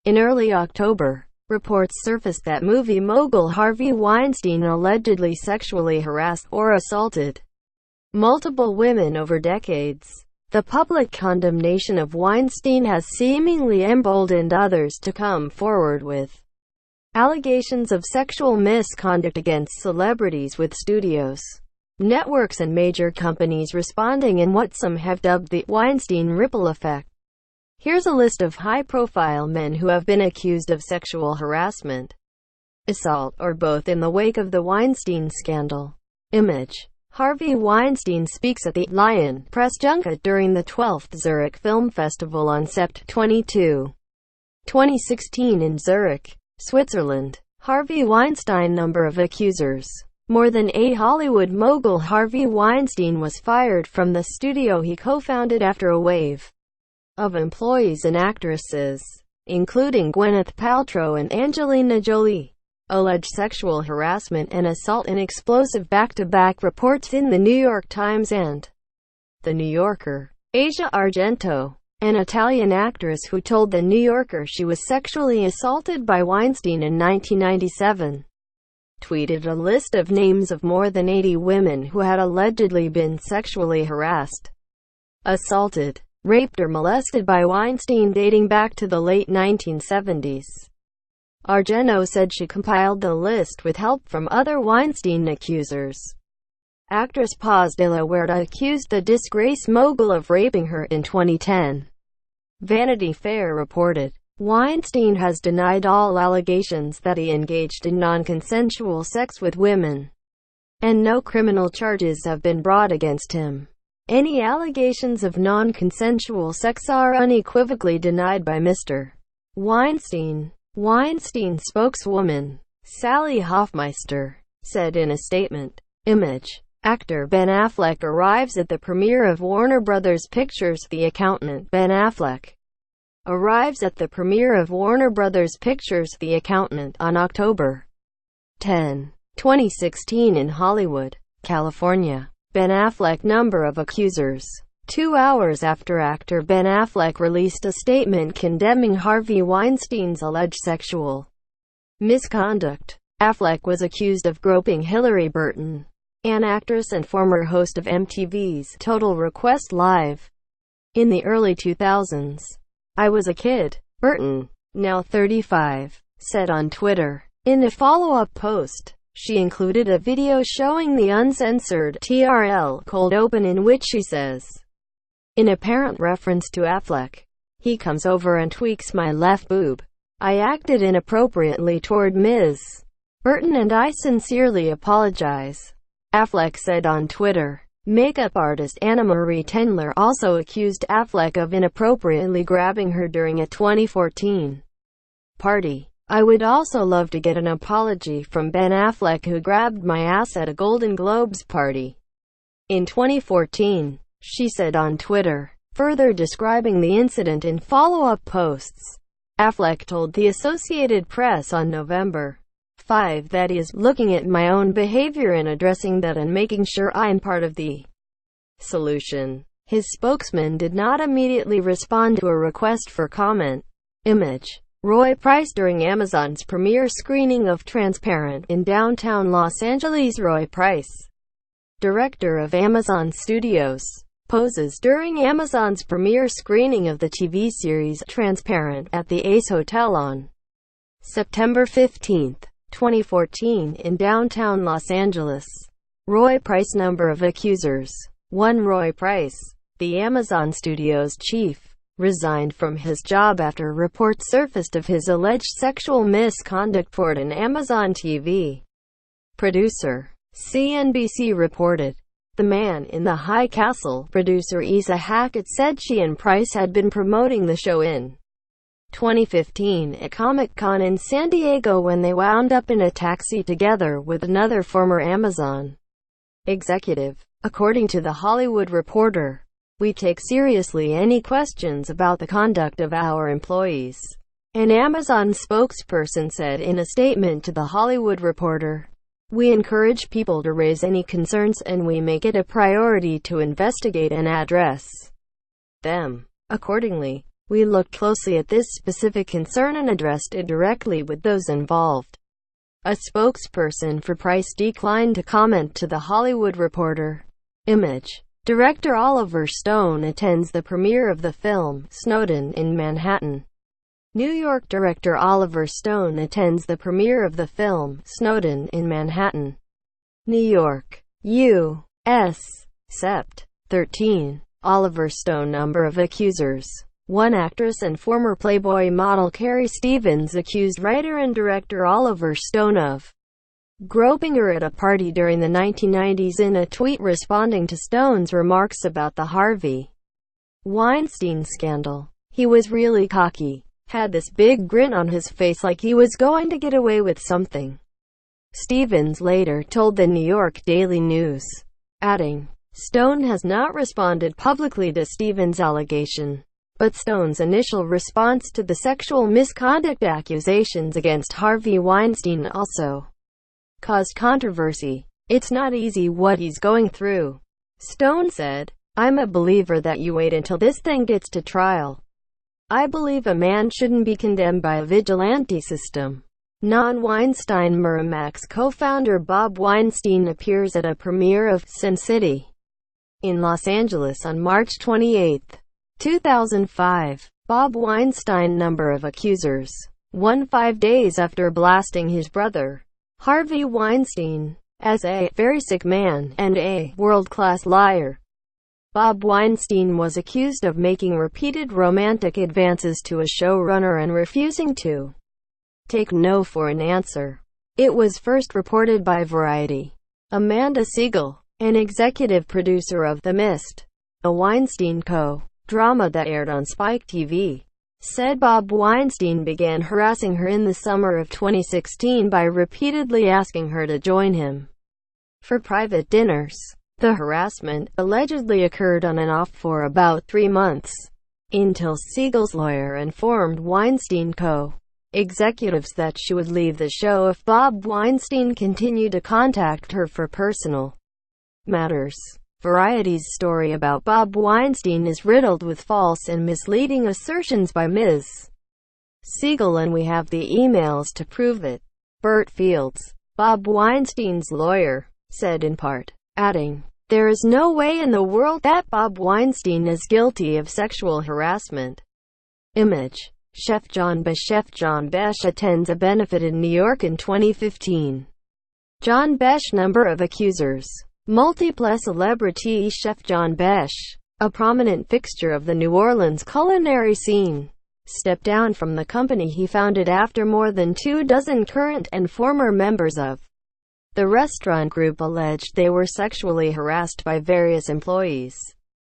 In early October, reports surfaced that movie mogul Harvey Weinstein allegedly sexually harassed or assaulted multiple women over decades. The public condemnation of Weinstein has seemingly emboldened others to come forward with allegations of sexual misconduct against celebrities, with studios, networks and major companies responding in what some have dubbed the Weinstein ripple effect. Here's a list of high-profile men who have been accused of sexual harassment, assault, or both in the wake of the Weinstein scandal. Image. Harvey Weinstein speaks at the Lion press junket during the 12th Zurich Film Festival on Sept. 22, 2016 in Zurich, Switzerland. Harvey WeinsteinNumber of accusers. More than a Hollywood mogul Harvey Weinstein was fired from the studio he co-founded after a wave of employees and actresses, including Gwyneth Paltrow and Angelina Jolie, alleged sexual harassment and assault in explosive back-to-back reports in The New York Times and The New Yorker. Asia Argento, an Italian actress who told The New Yorker she was sexually assaulted by Weinstein in 1997, tweeted a list of names of more than 80 women who had allegedly been sexually harassed, assaulted, raped or molested by Weinstein dating back to the late 1970s. Argento said she compiled the list with help from other Weinstein accusers. Actress Paz de la Huerta accused the disgraced mogul of raping her in 2010. Vanity Fair reported, Weinstein has denied all allegations that he engaged in non-consensual sex with women, and no criminal charges have been brought against him. Any allegations of non-consensual sex are unequivocally denied by Mr. Weinstein. Weinstein spokeswoman, Sally Hofmeister, said in a statement. Image. Actor Ben Affleck arrives at the premiere of Warner Bros. Pictures. The Accountant. Ben Affleck arrives at the premiere of Warner Bros. Pictures. The Accountant on October 10, 2016 in Hollywood, California. Ben Affleck number of accusers. 2 hours after actor Ben Affleck released a statement condemning Harvey Weinstein's alleged sexual misconduct, Affleck was accused of groping Hillary Burton, an actress and former host of MTV's Total Request Live, in the early 2000s. I was a kid, Burton, now 35, said on Twitter. In a follow-up post, she included a video showing the uncensored TRL cold open in which she says, in apparent reference to Affleck, he comes over and tweaks my left boob. I acted inappropriately toward Ms. Burton and I sincerely apologize, Affleck said on Twitter. Makeup artist Anna Marie Tendler also accused Affleck of inappropriately grabbing her during a 2014 party. I would also love to get an apology from Ben Affleck, who grabbed my ass at a Golden Globes party in 2014. She said on Twitter, further describing the incident in follow-up posts. Affleck told the Associated Press on November 5 that he is looking at my own behavior and addressing that and making sure I'm part of the solution. His spokesman did not immediately respond to a request for comment. Image. Roy Price during Amazon's premiere screening of Transparent in downtown Los Angeles. Roy Price, director of Amazon Studios, poses during Amazon's premiere screening of the TV series Transparent at the Ace Hotel on September 15, 2014 in downtown Los Angeles. Roy Price number of accusers. 1. Roy Price, the Amazon Studios chief, resigned from his job after reports surfaced of his alleged sexual misconduct toward an Amazon TV producer. CNBC reported. The Man in the High Castle producer Isa Hackett said she and Price had been promoting the show in 2015 at Comic-Con in San Diego when they wound up in a taxi together with another former Amazon executive. According to The Hollywood Reporter, we take seriously any questions about the conduct of our employees, an Amazon spokesperson said in a statement to The Hollywood Reporter. We encourage people to raise any concerns and we make it a priority to investigate and address them accordingly. We looked closely at this specific concern and addressed it directly with those involved. A spokesperson for Price declined to comment to The Hollywood Reporter. Image. Director Oliver Stone attends the premiere of the film, Snowden, in Manhattan. New York director Oliver Stone attends the premiere of the film, Snowden, in Manhattan. New York, U.S. Sept. 13. Oliver Stone number of accusers. One actress and former Playboy model Carrie Stevens accused writer and director Oliver Stone of groping her at a party during the 1990s in a tweet responding to Stone's remarks about the Harvey Weinstein scandal. He was really cocky, had this big grin on his face like he was going to get away with something, Stevens later told the New York Daily News, adding, Stone has not responded publicly to Stevens' allegation, but Stone's initial response to the sexual misconduct accusations against Harvey Weinstein also caused controversy. It's not easy what he's going through, Stone said. I'm a believer that you wait until this thing gets to trial. I believe a man shouldn't be condemned by a vigilante system. Non-Weinstein Miramax co-founder Bob Weinstein appears at a premiere of Sin City in Los Angeles on March 28, 2005. Bob Weinstein number of accusers. 5 days after blasting his brother, Harvey Weinstein, as a very sick man and a world-class liar, Bob Weinstein was accused of making repeated romantic advances to a showrunner and refusing to take no for an answer. It was first reported by Variety. Amanda Siegel, an executive producer of The Mist, a Weinstein co-drama that aired on Spike TV, said Bob Weinstein began harassing her in the summer of 2016 by repeatedly asking her to join him for private dinners. The harassment allegedly occurred on and off for about 3 months, until Siegel's lawyer informed Weinstein executives that she would leave the show if Bob Weinstein continued to contact her for personal matters. Variety's story about Bob Weinstein is riddled with false and misleading assertions by Ms. Siegel, and we have the emails to prove it. Bert Fields, Bob Weinstein's lawyer, said in part, adding, there is no way in the world that Bob Weinstein is guilty of sexual harassment. Image. Chef John Besh. Chef John Besh attends a benefit in New York in 2015. John Besh number of accusers. Multiple celebrity chef John Besh, a prominent fixture of the New Orleans culinary scene, stepped down from the company he founded after more than 24 current and former members of the restaurant group alleged they were sexually harassed by various employees,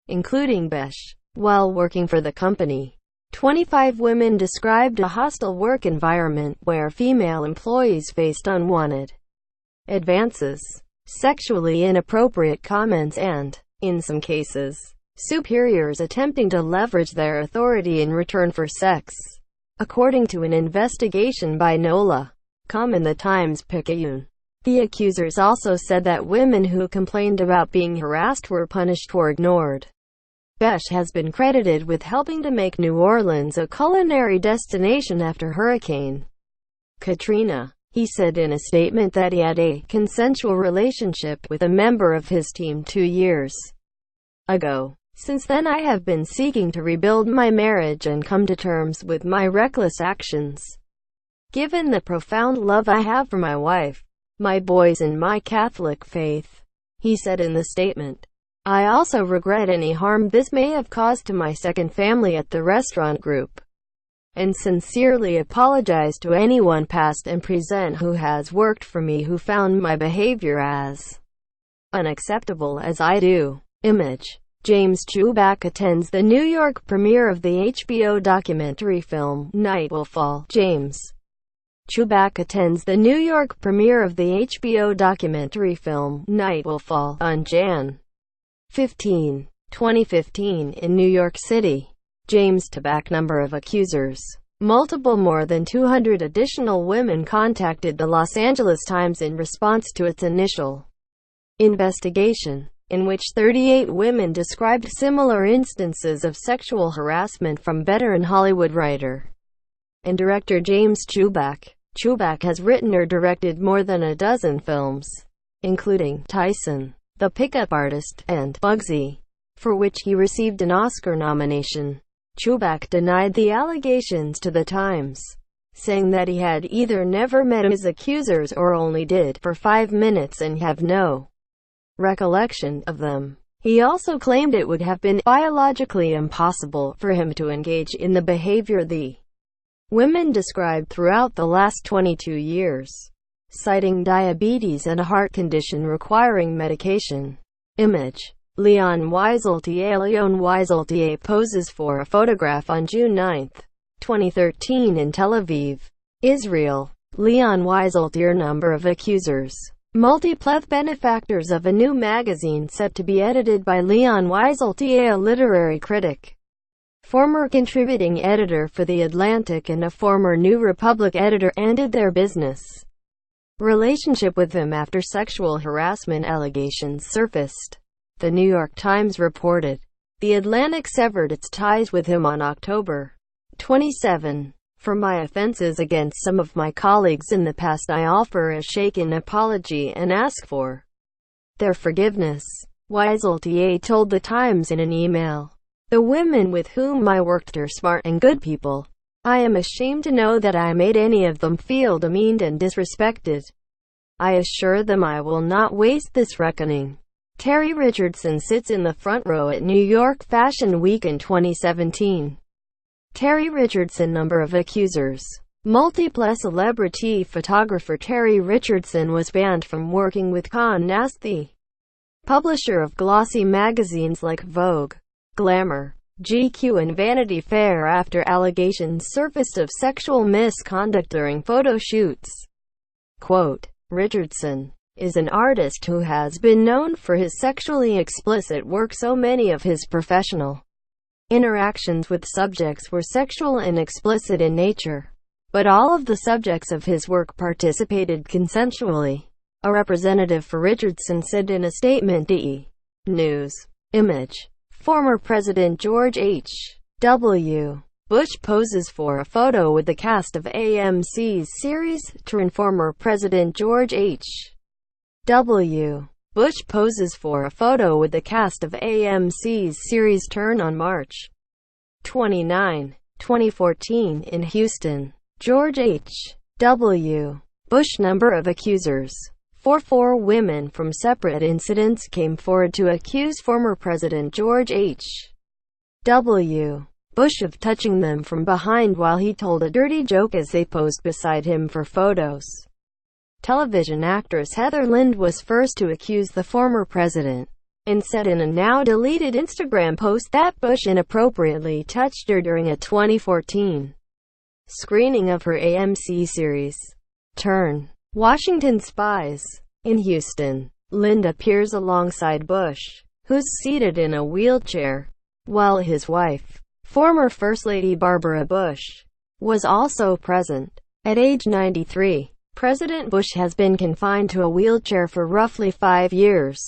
including Besh, while working for the company. 25 women described a hostile work environment where female employees faced unwanted advances, sexually inappropriate comments and, in some cases, superiors attempting to leverage their authority in return for sex, according to an investigation by NOLA.com and the Times-Picayune. The accusers also said that women who complained about being harassed were punished or ignored. Besh has been credited with helping to make New Orleans a culinary destination after Hurricane Katrina. He said in a statement that he had a consensual relationship with a member of his team 2 years ago. Since then I have been seeking to rebuild my marriage and come to terms with my reckless actions. Given the profound love I have for my wife, my boys and my Catholic faith, he said in the statement. I also regret any harm this may have caused to my second family at the restaurant group, and sincerely apologize to anyone past and present who has worked for me who found my behavior as unacceptable as I do. Image. James Chubak attends the New York premiere of the HBO documentary film, Night Will Fall. James Chubak attends the New York premiere of the HBO documentary film, Night Will Fall, on Jan. 15, 2015, in New York City. James Chubak number of accusers. Multiple more than 200 additional women contacted the Los Angeles Times in response to its initial investigation. in which 38 women described similar instances of sexual harassment from veteran Hollywood writer and director James Chubak. Chubak has written or directed more than a dozen films, including Tyson, The Pickup Artist, and Bugsy, for which he received an Oscar nomination. Chubak denied the allegations to The Times, saying that he had either never met his accusers or only did for 5 minutes and have no recollection of them. He also claimed it would have been biologically impossible for him to engage in the behavior the women described throughout the last 22 years, citing diabetes and a heart condition requiring medication. Image: Leon Wieseltier. Leon Wieseltier poses for a photograph on June 9, 2013 in Tel Aviv, Israel. Leon Wieseltier. Number of accusers. Multiple benefactors of a new magazine set to be edited by Leon Wieseltier, a literary critic, former contributing editor for The Atlantic and a former New Republic editor, ended their business relationship with him after sexual harassment allegations surfaced. The New York Times reported. The Atlantic severed its ties with him on October 27. For my offenses against some of my colleagues in the past, I offer a shaken apology and ask for their forgiveness, Wieseltier told The Times in an email. The women with whom I worked are smart and good people. I am ashamed to know that I made any of them feel demeaned and disrespected. I assure them I will not waste this reckoning. Terry Richardson sits in the front row at New York Fashion Week in 2017. Terry Richardson. Number of accusers. Multiple celebrity photographer Terry Richardson was banned from working with Condé Nast, the publisher of glossy magazines like Vogue, Glamour, GQ and Vanity Fair, after allegations surfaced of sexual misconduct during photo shoots. Quote, Richardson is an artist who has been known for his sexually explicit work. So many of his professional interactions with subjects were sexual and explicit in nature, but all of the subjects of his work participated consensually, a representative for Richardson said in a statement to E! News. Image: former President George H.W. Bush poses for a photo with the cast of AMC's series Turn. Former President George H.W. Bush poses for a photo with the cast of AMC's series Turn on March 29, 2014 in Houston. George H.W. Bush. Number of accusers. 4 women from separate incidents came forward to accuse former President George H.W. Bush of touching them from behind while he told a dirty joke as they posed beside him for photos. Television actress Heather Lind was first to accuse the former president, and said in a now-deleted Instagram post that Bush inappropriately touched her during a 2014 screening of her AMC series, Turn. Washington Spies. In Houston, Lind appears alongside Bush, who's seated in a wheelchair, while his wife, former First Lady Barbara Bush, was also present. At age 93, President Bush has been confined to a wheelchair for roughly 5 years,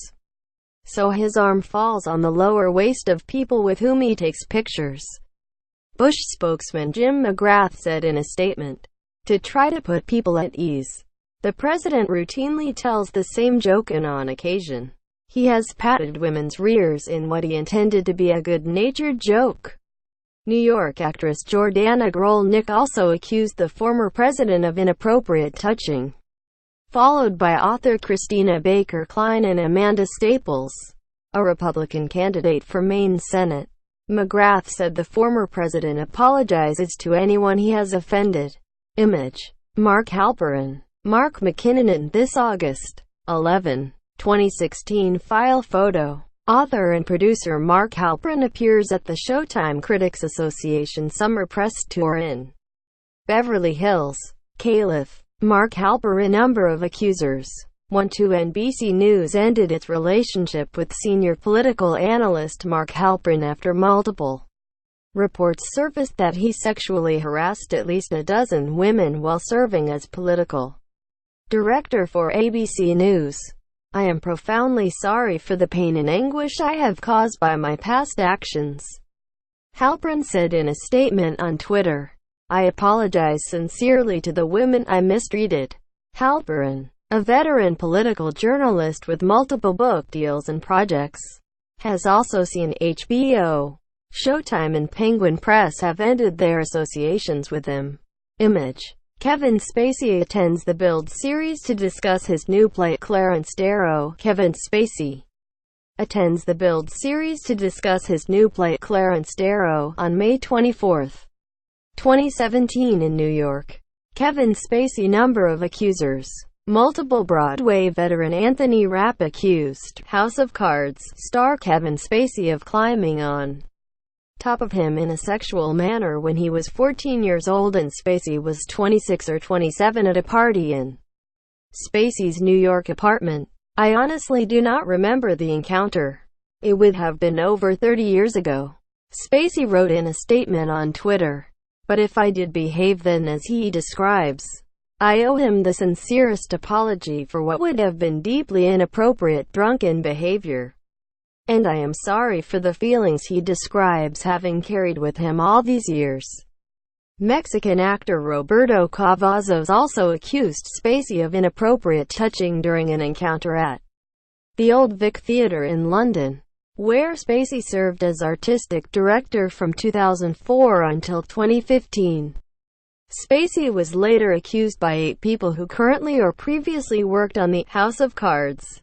so his arm falls on the lower waist of people with whom he takes pictures. Bush spokesman Jim McGrath said in a statement, to try to put people at ease, the president routinely tells the same joke, and on occasion, he has patted women's rears in what he intended to be a good-natured joke. New York actress Jordana Grolnick also accused the former president of inappropriate touching, followed by author Christina Baker Klein and Amanda Staples, a Republican candidate for Maine Senate. McGrath said the former president apologizes to anyone he has offended. Image: Mark Halperin. Mark McKinnon. This August 11, 2016 file photo. Author and producer Mark Halperin appears at the Showtime Critics Association Summer Press Tour in Beverly Hills, Calif. Mark Halperin. Number of accusers. 1. NBC News ended its relationship with senior political analyst Mark Halperin after multiple reports surfaced that he sexually harassed at least a dozen women while serving as political director for ABC News. I am profoundly sorry for the pain and anguish I have caused by my past actions, Halperin said in a statement on Twitter. I apologize sincerely to the women I mistreated. Halperin, a veteran political journalist with multiple book deals and projects, has also seen HBO, Showtime and Penguin Press have ended their associations with him. Image. Kevin Spacey attends the Build series to discuss his new play. Clarence Darrow. Kevin Spacey attends the Build series to discuss his new play. Clarence Darrow on May 24, 2017 in New York. Kevin Spacey. Number of accusers. Multiple Broadway veteran Anthony Rapp accused House of Cards star Kevin Spacey of climbing on top of him in a sexual manner when he was 14 years old and Spacey was 26 or 27 at a party in Spacey's New York apartment. I honestly do not remember the encounter. It would have been over 30 years ago, Spacey wrote in a statement on Twitter. But if I did behave then as he describes, I owe him the sincerest apology for what would have been deeply inappropriate drunken behavior. And I am sorry for the feelings he describes having carried with him all these years. Mexican actor Roberto Cavazos also accused Spacey of inappropriate touching during an encounter at the Old Vic Theatre in London, where Spacey served as artistic director from 2004 until 2015. Spacey was later accused by 8 people who currently or previously worked on the House of Cards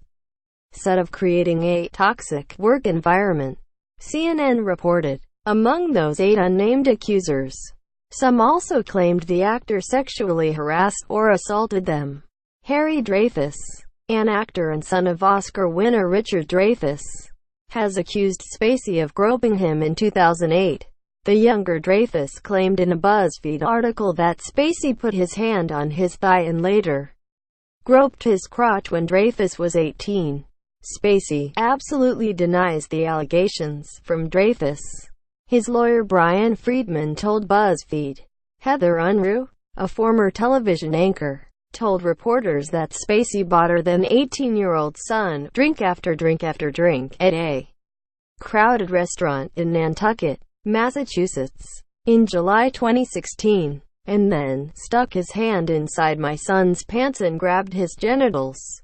set of creating a toxic work environment, CNN reported. Among those 8 unnamed accusers, some also claimed the actor sexually harassed or assaulted them. Harry Dreyfuss, an actor and son of Oscar winner Richard Dreyfuss, has accused Spacey of groping him in 2008. The younger Dreyfuss claimed in a BuzzFeed article that Spacey put his hand on his thigh and later groped his crotch when Dreyfuss was 18. Spacey absolutely denies the allegations from Dreyfuss. His lawyer Brian Friedman told BuzzFeed. Heather Unruh, a former television anchor, told reporters that Spacey bought her then 18-year-old son drink after drink after drink at a crowded restaurant in Nantucket, Massachusetts, in July 2016, and then stuck his hand inside my son's pants and grabbed his genitals.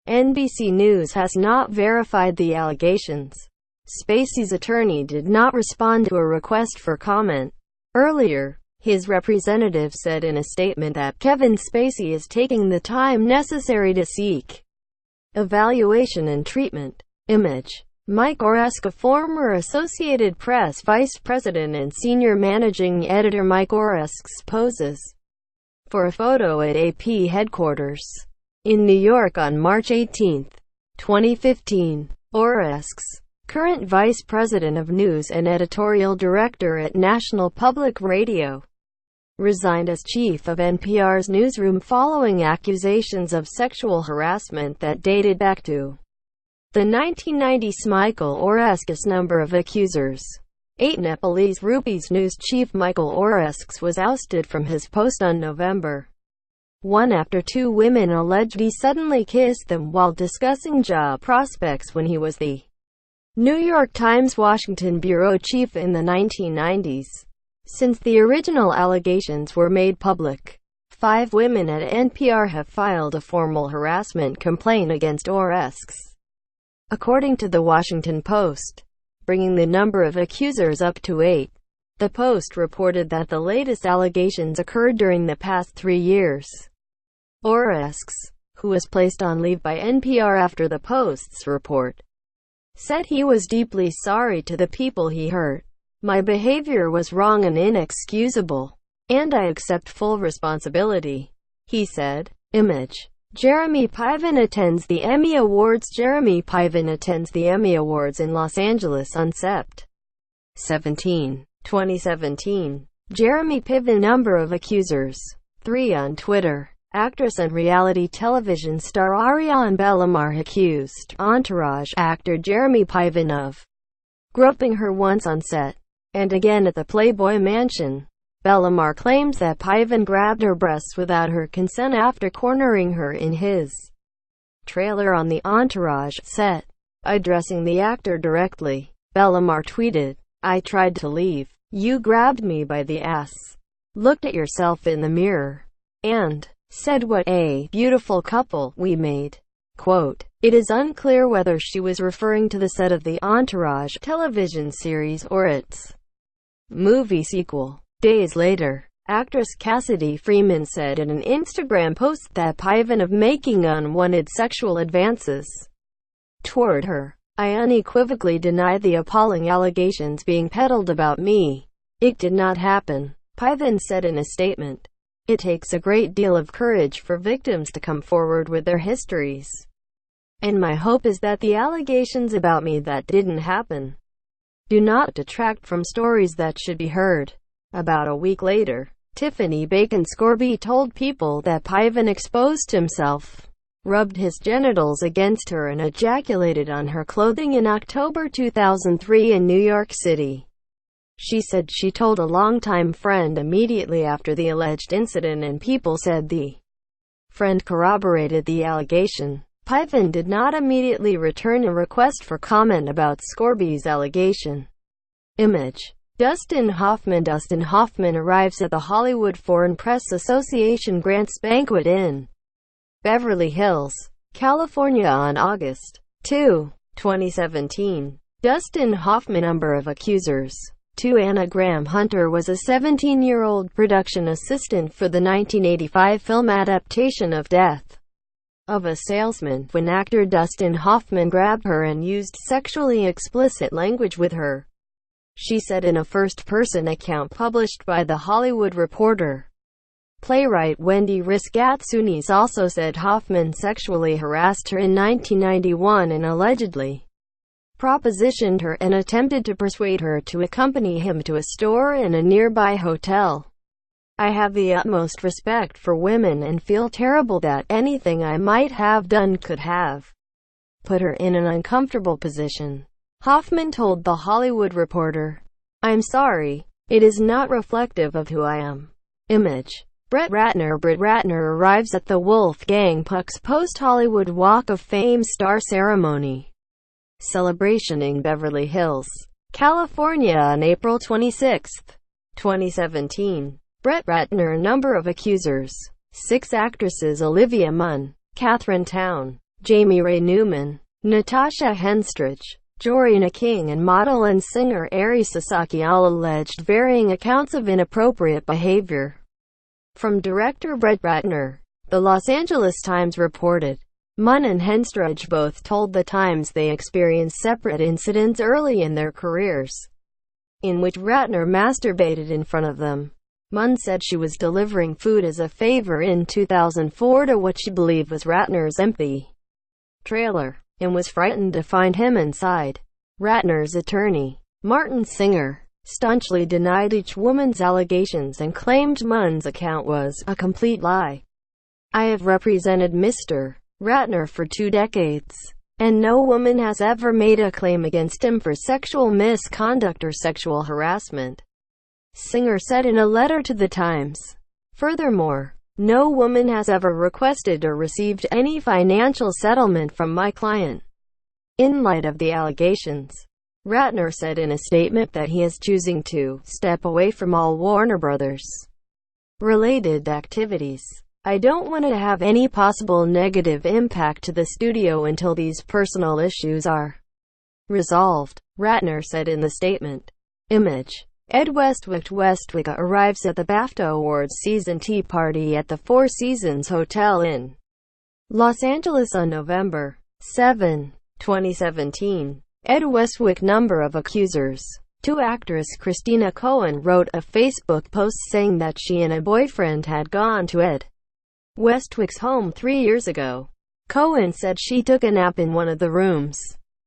NBC News has not verified the allegations. Spacey's attorney did not respond to a request for comment. Earlier, his representative said in a statement that Kevin Spacey is taking the time necessary to seek evaluation and treatment. Image. Mike Oreskes, a former Associated Press vice president and senior managing editor. Mike Oreskes poses for a photo at AP headquarters in New York on March 18, 2015. Oreskes, current vice president of news and editorial director at National Public Radio, resigned as chief of NPR's newsroom following accusations of sexual harassment that dated back to the 1990s. Michael Oreskes. Number of accusers. 8 Nepalese rupees. News chief Michael Oreskes was ousted from his post on November 1 after 2 women alleged he suddenly kissed them while discussing job prospects when he was the New York Times Washington bureau chief in the 1990s. Since the original allegations were made public, 5 women at NPR have filed a formal harassment complaint against Oreskes, according to the Washington Post, bringing the number of accusers up to 8. The Post reported that the latest allegations occurred during the past 3 years. Oreskes, who was placed on leave by NPR after the Post's report, said he was deeply sorry to the people he hurt. My behavior was wrong and inexcusable, and I accept full responsibility, he said. Image. Jeremy Piven attends the Emmy Awards. Jeremy Piven attends the Emmy Awards in Los Angeles on Sept. 17, 2017. Jeremy Piven. Number of accusers. 3 on Twitter. Actress and reality television star Ariane Bellemare accused Entourage actor Jeremy Piven of groping her once on set, and again at the Playboy Mansion. Bellemare claims that Piven grabbed her breasts without her consent after cornering her in his Trailer on the Entourage set. Addressing the actor directly, Bellamar tweeted, "I tried to leave. You grabbed me by the ass, looked at yourself in the mirror, and said what a beautiful couple we made." Quote. It is unclear whether she was referring to the set of the Entourage television series or its movie sequel. Days later, actress Cassidy Freeman said in an Instagram post that Piven of making unwanted sexual advances toward her. "I unequivocally deny the appalling allegations being peddled about me. It did not happen," Piven said in a statement. "It takes a great deal of courage for victims to come forward with their histories. And my hope is that the allegations about me that didn't happen do not detract from stories that should be heard." About a week later, Tiffany Bacon Scorby told People that Piven exposed himself, rubbed his genitals against her and ejaculated on her clothing in October 2003 in New York City. She said she told a longtime friend immediately after the alleged incident, and People said the friend corroborated the allegation. Piven did not immediately return a request for comment about Scorby's allegation. Image. Dustin Hoffman arrives at the Hollywood Foreign Press Association Grants Banquet in Beverly Hills, California on August 2, 2017. Dustin Hoffman, number of accusers. 2 Anna Graham Hunter was a 17-year-old production assistant for the 1985 film adaptation of Death of a Salesman, when actor Dustin Hoffman grabbed her and used sexually explicit language with her, she said in a first-person account published by The Hollywood Reporter. Playwright Wendy Risk-Gatsunis also said Hoffman sexually harassed her in 1991 and allegedly propositioned her and attempted to persuade her to accompany him to a store in a nearby hotel. "I have the utmost respect for women and feel terrible that anything I might have done could have put her in an uncomfortable position," Hoffman told The Hollywood Reporter. "I'm sorry. It is not reflective of who I am." Image. Brett Ratner arrives at the Wolfgang Puck's post-Hollywood Walk of Fame star ceremony celebration in Beverly Hills, California on April 26, 2017. Brett Ratner, number of accusers. 6 actresses: Olivia Munn, Catherine Town, Jamie Ray Newman, Natasha Henstridge, Jorina King, and model and singer Ari Sasaki, all alleged varying accounts of inappropriate behavior from director Brett Ratner. The Los Angeles Times reported. Munn and Henstridge both told The Times they experienced separate incidents early in their careers, in which Ratner masturbated in front of them. Munn said she was delivering food as a favor in 2004 to what she believed was Ratner's empty trailer, and was frightened to find him inside. Ratner's attorney, Martin Singer, staunchly denied each woman's allegations and claimed Munn's account was a complete lie. "I have represented Mr. Ratner for 2 decades, and no woman has ever made a claim against him for sexual misconduct or sexual harassment," Singer said in a letter to The Times. Furthermore, "No woman has ever requested or received any financial settlement from my client in light of the allegations." Ratner said in a statement that he is choosing to step away from all Warner Brothers related activities. "I don't want to have any possible negative impact to the studio until these personal issues are resolved," Ratner said in the statement. Image. Ed Westwick arrives at the BAFTA Awards season tea party at the Four Seasons Hotel in Los Angeles on November 7, 2017. Ed Westwick, number of accusers. 2 actress Christina Cohen wrote a Facebook post saying that she and a boyfriend had gone to Ed Westwick's home 3 years ago. Cohen said she took a nap in one of the rooms,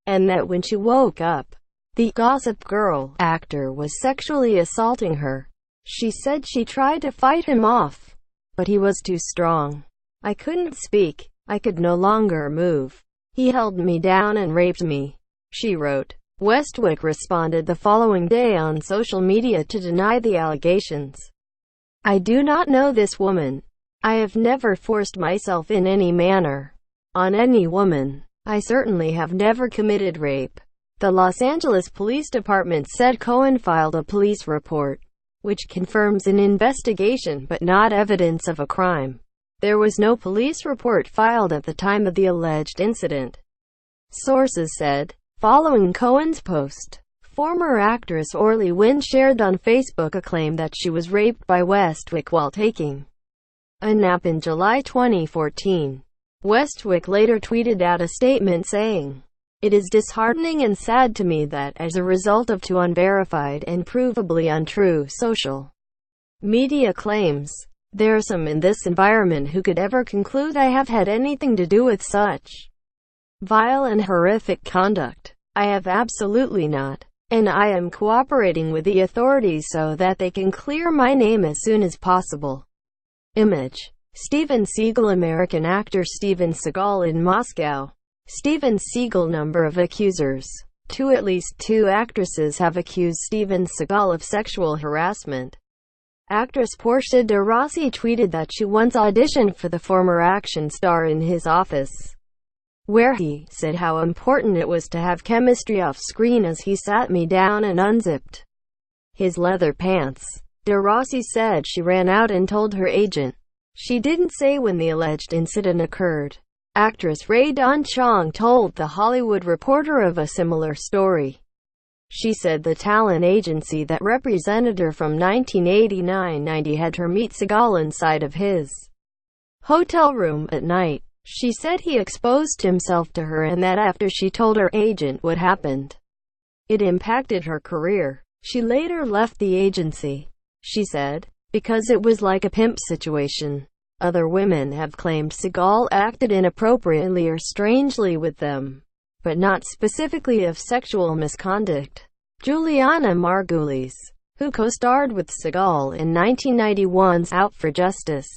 and that when she woke up, the Gossip Girl actor was sexually assaulting her. She said she tried to fight him off, but he was too strong. "I couldn't speak. I could no longer move. He held me down and raped me," she wrote. Westwick responded the following day on social media to deny the allegations. "I do not know this woman. I have never forced myself in any manner. on any woman. I certainly have never committed rape. The Los Angeles Police Department said Cohen filed a police report, which confirms an investigation but not evidence of a crime. There was no police report filed at the time of the alleged incident, sources said. Following Cohen's post, former actress Orly Wynn shared on Facebook a claim that she was raped by Westwick while taking a nap in July 2014. Westwick later tweeted out a statement saying, "It is disheartening and sad to me that, as a result of two unverified and provably untrue social media claims, there are some in this environment who could ever conclude I have had anything to do with such vile and horrific conduct. I have absolutely not. And I am cooperating with the authorities so that they can clear my name as soon as possible." Image. Steven Seagal. American actor Steven Seagal in Moscow. Steven Seagal. Number of accusers. At least two actresses have accused Steven Seagal of sexual harassment. Actress Portia de Rossi tweeted that she once auditioned for the former action star in his office, where he said how important it was to have chemistry off-screen as he sat me down and unzipped his leather pants. De Rossi said she ran out and told her agent. She didn't say when the alleged incident occurred. Actress Rae Dawn Chong told The Hollywood Reporter of a similar story. She said the talent agency that represented her from 1989-90 had her meet Seagal inside of his hotel room at night. She said he exposed himself to her and that after she told her agent what happened, it impacted her career. She later left the agency, she said, because it was like a pimp situation. Other women have claimed Seagal acted inappropriately or strangely with them, but not specifically of sexual misconduct. Juliana Margulies, who co-starred with Seagal in 1991's Out for Justice,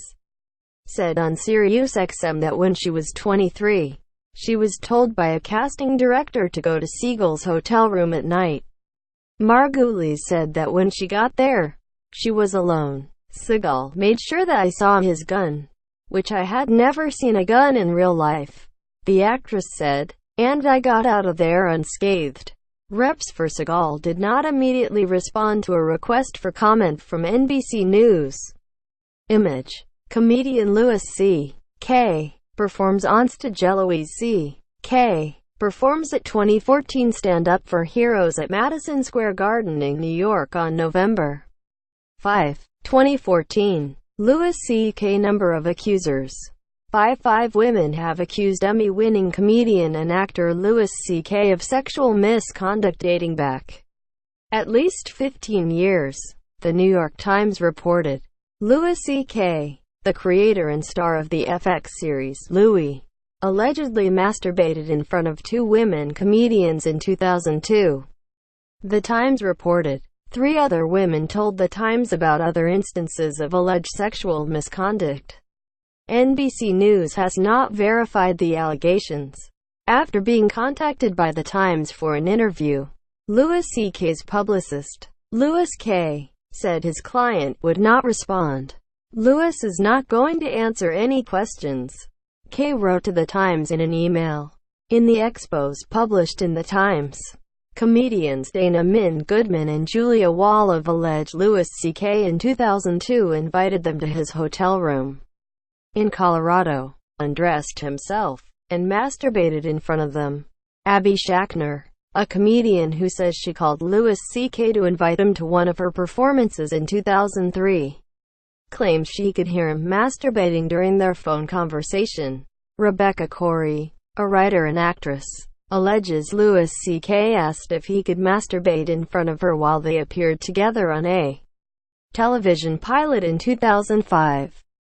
said on SiriusXM that when she was 23, she was told by a casting director to go to Seagal's hotel room at night. Margulies said that when she got there, she was alone. Seagal made sure that I saw his gun, which I had never seen a gun in real life, the actress said, and I got out of there unscathed. Reps for Seagal did not immediately respond to a request for comment from NBC News. Image. Comedian Louis C.K. performs onstage. Louis C.K. performs at 2014 Stand Up for Heroes at Madison Square Garden in New York on November 5, 2014. Louis C.K. Number of accusers. 5 women have accused Emmy-winning comedian and actor Louis C.K. of sexual misconduct dating back at least 15 years, the New York Times reported. Louis C.K., the creator and star of the FX series Louis, allegedly masturbated in front of 2 women comedians in 2002. The Times reported. 3 other women told The Times about other instances of alleged sexual misconduct. NBC News has not verified the allegations. After being contacted by The Times for an interview, Louis C.K.'s publicist, Louis K., said his client would not respond. Louis is not going to answer any questions, K. wrote to The Times in an email. In the expose published in The Times, comedians Dana Min Goodman and Julia Wall of alleged Louis C.K. in 2002 invited them to his hotel room in Colorado, undressed himself, and masturbated in front of them. Abby Schachner, a comedian who says she called Louis C.K. to invite him to one of her performances in 2003, claims she could hear him masturbating during their phone conversation. Rebecca Corey, a writer and actress, alleges Louis C.K. asked if he could masturbate in front of her while they appeared together on a television pilot in 2005.